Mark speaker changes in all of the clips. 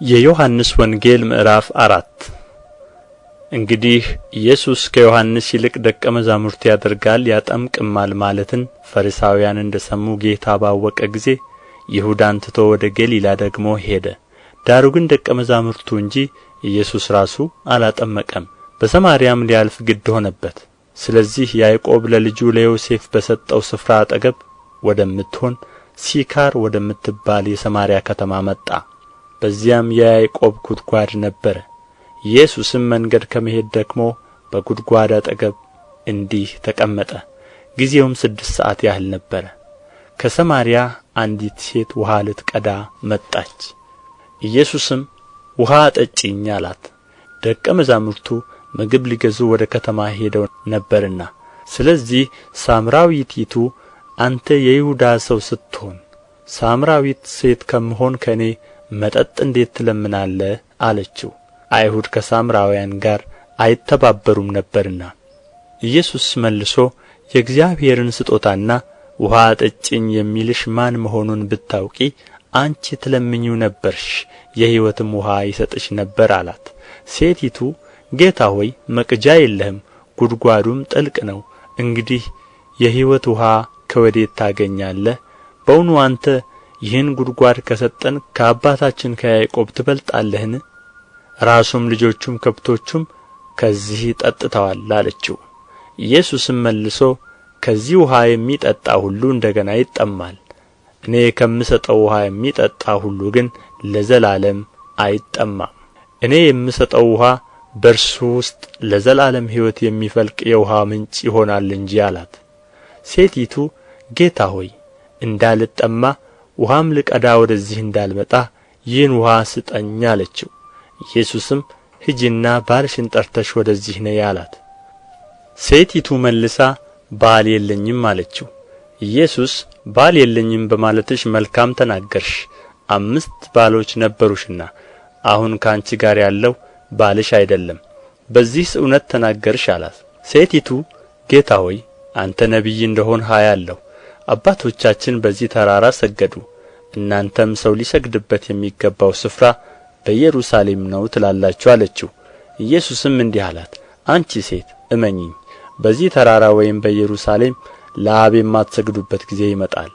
Speaker 1: የዮሐንስ ወንጌል ምዕራፍ 4 እንግዲህ ኢየሱስ ከዮሐንስ ይልቅ ደቀ መዛሙርት ያደርጋል ያጠምቅማል ማለትን ፈሪሳውያን እንደ ሰሙ ጌታ ባወቀ ጊዜ ይሁዳን ትቶ ወደ ገሊላ ደግሞ ሄደ። ዳሩ ግን ደቀ መዛሙርቱ እንጂ ኢየሱስ ራሱ አላጠመቀም። በሰማርያም ሊያልፍ ግድ ሆነበት። ስለዚህ ያዕቆብ ለልጁ ለዮሴፍ በሰጠው ስፍራ አጠገብ ወደምትሆን ሲካር ወደምትባል የሰማርያ ከተማ መጣ። በዚያም የያዕቆብ ጉድጓድ ነበረ። ኢየሱስም መንገድ ከመሄድ ደክሞ በጉድጓድ አጠገብ እንዲህ ተቀመጠ። ጊዜውም 6 ሰዓት ያህል ነበረ። ከሰማርያ አንዲት ሴት ውሃ ልትቀዳ መጣች። ኢየሱስም ውሃ አጠጪኝ አላት። ደቀ መዛሙርቱ ምግብ ሊገዙ ወደ ከተማ ሄደው ነበርና፣ ስለዚህ ሳምራዊቲቱ አንተ የይሁዳ ሰው ስትሆን ሳምራዊት ሴት ከምሆን ከእኔ መጠጥ እንዴት ትለምናለህ አለችው። አይሁድ ከሳምራውያን ጋር አይተባበሩም ነበርና። ኢየሱስ መልሶ የእግዚአብሔርን ስጦታና ውሃ አጠጪኝ የሚልሽ ማን መሆኑን ብታውቂ አንቺ ትለምኚው ነበርሽ፣ የሕይወትም ውሃ ይሰጥሽ ነበር አላት። ሴቲቱ ጌታ ሆይ መቅጃ የለህም፣ ጉድጓዱም ጥልቅ ነው። እንግዲህ የሕይወት ውሃ ከወዴት ታገኛለህ? በውኑ አንተ ይህን ጉድጓድ ከሰጠን ከአባታችን ከያዕቆብ ትበልጣለህን? ራሱም ልጆቹም ከብቶቹም ከዚህ ጠጥተዋል አለችው። ኢየሱስም መልሶ ከዚህ ውሃ የሚጠጣ ሁሉ እንደ ገና ይጠማል። እኔ ከምሰጠው ውሃ የሚጠጣ ሁሉ ግን ለዘላለም አይጠማም። እኔ የምሰጠው ውሃ በእርሱ ውስጥ ለዘላለም ሕይወት የሚፈልቅ የውሃ ምንጭ ይሆናል እንጂ አላት። ሴቲቱ ጌታ ሆይ እንዳልጠማ ውሃም ልቀዳ ወደዚህ እንዳልመጣ ይህን ውሃ ስጠኝ አለችው። ኢየሱስም ሂጂና ባልሽን ጠርተሽ ወደዚህ ነይ አላት። ሴቲቱ መልሳ ባል የለኝም አለችው። ኢየሱስ ባል የለኝም በማለትሽ መልካም ተናገርሽ፣ 5 ባሎች ነበሩሽና አሁን ከአንቺ ጋር ያለው ባልሽ አይደለም፣ በዚህስ እውነት ተናገርሽ አላት። ሴቲቱ ጌታ ሆይ አንተ ነቢይ እንደሆንህ አያለሁ። አባቶቻችን በዚህ ተራራ ሰገዱ፣ እናንተም ሰው ሊሰግድበት የሚገባው ስፍራ በኢየሩሳሌም ነው ትላላችሁ አለችው። ኢየሱስም እንዲህ አላት፣ አንቺ ሴት እመኚኝ፣ በዚህ ተራራ ወይም በኢየሩሳሌም ለአብ የማትሰግዱበት ጊዜ ይመጣል።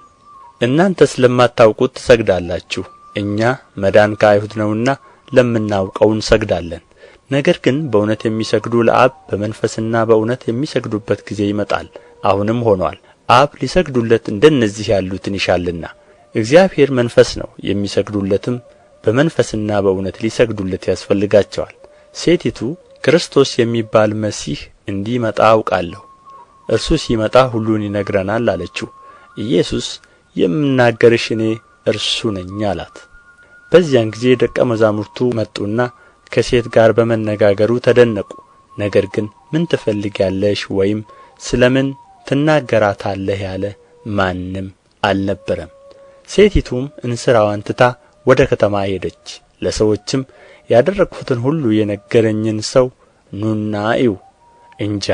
Speaker 1: እናንተ ስለማታውቁት ትሰግዳላችሁ፣ እኛ መዳን ከአይሁድ ነውና ለምናውቀው እንሰግዳለን። ነገር ግን በእውነት የሚሰግዱ ለአብ በመንፈስና በእውነት የሚሰግዱበት ጊዜ ይመጣል፣ አሁንም ሆኖአል። አብ ሊሰግዱለት እንደነዚህ ያሉትን ይሻልና። እግዚአብሔር መንፈስ ነው፣ የሚሰግዱለትም በመንፈስና በእውነት ሊሰግዱለት ያስፈልጋቸዋል። ሴቲቱ ክርስቶስ የሚባል መሲሕ እንዲመጣ አውቃለሁ፣ እርሱ ሲመጣ ሁሉን ይነግረናል አለችው። ኢየሱስ የምናገርሽ እኔ እርሱ ነኝ አላት። በዚያን ጊዜ ደቀ መዛሙርቱ መጡና ከሴት ጋር በመነጋገሩ ተደነቁ። ነገር ግን ምን ትፈልጊያለሽ ወይም ስለ ምን ትናገራታለህ ያለ ማንም አልነበረም። ሴቲቱም እንስራዋን ትታ ወደ ከተማ ሄደች። ለሰዎችም ያደረግሁትን ሁሉ የነገረኝን ሰው ኑና እዩ፣ እንጃ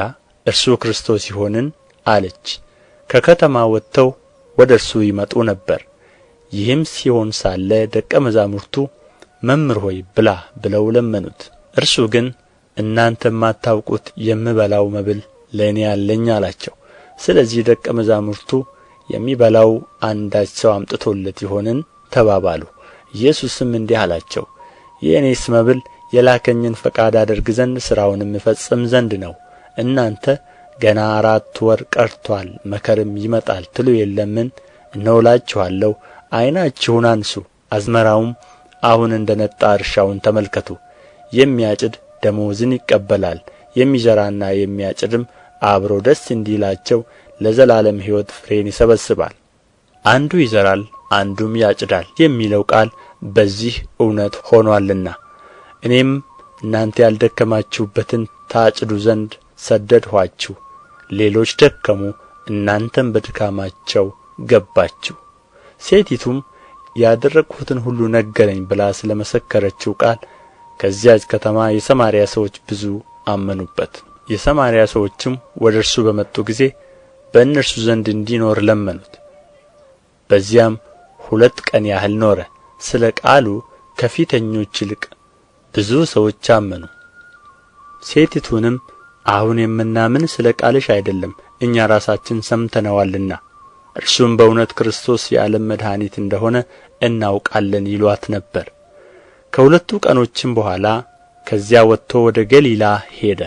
Speaker 1: እርሱ ክርስቶስ ይሆንን አለች። ከከተማ ወጥተው ወደ እርሱ ይመጡ ነበር። ይህም ሲሆን ሳለ ደቀ መዛሙርቱ መምህር ሆይ ብላ ብለው ለመኑት። እርሱ ግን እናንተ የማታውቁት የምበላው መብል ለእኔ አለኝ አላቸው። ስለዚህ ደቀ መዛሙርቱ የሚበላው አንዳች ሰው አምጥቶለት ይሆንን ተባባሉ። ኢየሱስም እንዲህ አላቸው፣ የእኔስ መብል የላከኝን ፈቃድ አደርግ ዘንድ ሥራውንም እፈጽም ዘንድ ነው። እናንተ ገና 4 ወር ቀርቶአል መከርም ይመጣል ትሉ የለምን? እነሆ እላችኋለሁ፣ ዓይናችሁን አንሡ፣ አዝመራውም አሁን እንደ ነጣ እርሻውን ተመልከቱ። የሚያጭድ ደመወዝን ይቀበላል፣ የሚዘራና የሚያጭድም አብረው ደስ እንዲላቸው ለዘላለም ሕይወት ፍሬን ይሰበስባል። አንዱ ይዘራል አንዱም ያጭዳል የሚለው ቃል በዚህ እውነት ሆኖአልና። እኔም እናንተ ያልደከማችሁበትን ታጭዱ ዘንድ ሰደድኋችሁ። ሌሎች ደከሙ፣ እናንተም በድካማቸው ገባችሁ። ሴቲቱም ያደረግሁትን ሁሉ ነገረኝ ብላ ስለ መሰከረችው ቃል ከዚያች ከተማ የሰማርያ ሰዎች ብዙ አመኑበት። የሰማርያ ሰዎችም ወደ እርሱ በመጡ ጊዜ በእነርሱ ዘንድ እንዲኖር ለመኑት። በዚያም 2 ቀን ያህል ኖረ። ስለ ቃሉ ከፊተኞች ይልቅ ብዙ ሰዎች አመኑ። ሴቲቱንም አሁን የምናምን ስለ ቃልሽ አይደለም፣ እኛ ራሳችን ሰምተነዋልና እርሱም በእውነት ክርስቶስ የዓለም መድኃኒት እንደሆነ እናውቃለን ይሏት ነበር። ከሁለቱ ቀኖችም በኋላ ከዚያ ወጥቶ ወደ ገሊላ ሄደ፣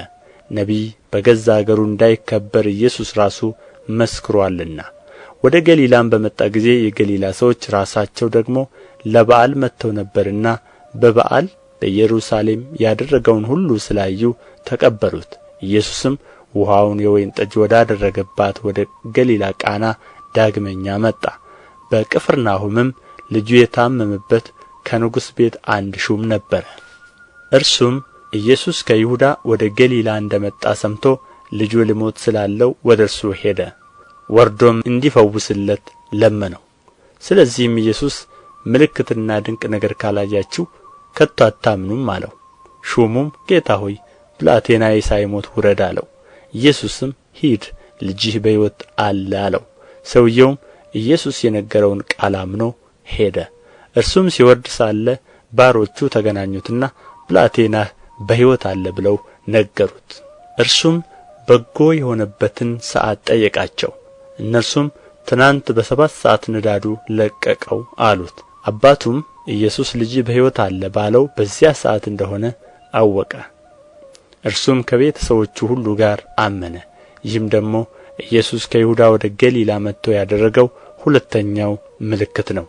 Speaker 1: ነቢይ በገዛ አገሩ እንዳይከበር ኢየሱስ ራሱ መስክሮአልና። ወደ ገሊላም በመጣ ጊዜ የገሊላ ሰዎች ራሳቸው ደግሞ ለበዓል መጥተው ነበርና በበዓል በኢየሩሳሌም ያደረገውን ሁሉ ስላዩ ተቀበሉት። ኢየሱስም ውኃውን የወይን ጠጅ ወዳደረገባት ወደ ገሊላ ቃና ዳግመኛ መጣ። በቅፍርናሆምም ልጁ የታመመበት ከንጉሥ ቤት አንድ ሹም ነበረ። እርሱም ኢየሱስ ከይሁዳ ወደ ገሊላ እንደ መጣ ሰምቶ ልጁ ሊሞት ስላለው ወደ እርሱ ሄደ። ወርዶም እንዲፈውስለት ለመነው። ስለዚህም ኢየሱስ ምልክትና ድንቅ ነገር ካላያችሁ ከቶ አታምኑም አለው። ሹሙም ጌታ ሆይ ብላቴናዬ ሳይሞት ውረድ አለው። ኢየሱስም ሂድ፣ ልጅህ በሕይወት አለ አለው። ሰውየውም ኢየሱስ የነገረውን ቃል አምኖ ሄደ። እርሱም ሲወርድ ሳለ ባሮቹ ተገናኙትና ብላቴናህ በሕይወት አለ ብለው ነገሩት። እርሱም በጎ የሆነበትን ሰዓት ጠየቃቸው። እነርሱም ትናንት በ7 ሰዓት ንዳዱ ለቀቀው አሉት። አባቱም ኢየሱስ ልጅህ በሕይወት አለ ባለው በዚያ ሰዓት እንደሆነ አወቀ። እርሱም ከቤተ ሰዎቹ ሁሉ ጋር አመነ። ይህም ደግሞ ኢየሱስ ከይሁዳ ወደ ገሊላ መጥቶ ያደረገው ሁለተኛው ምልክት ነው።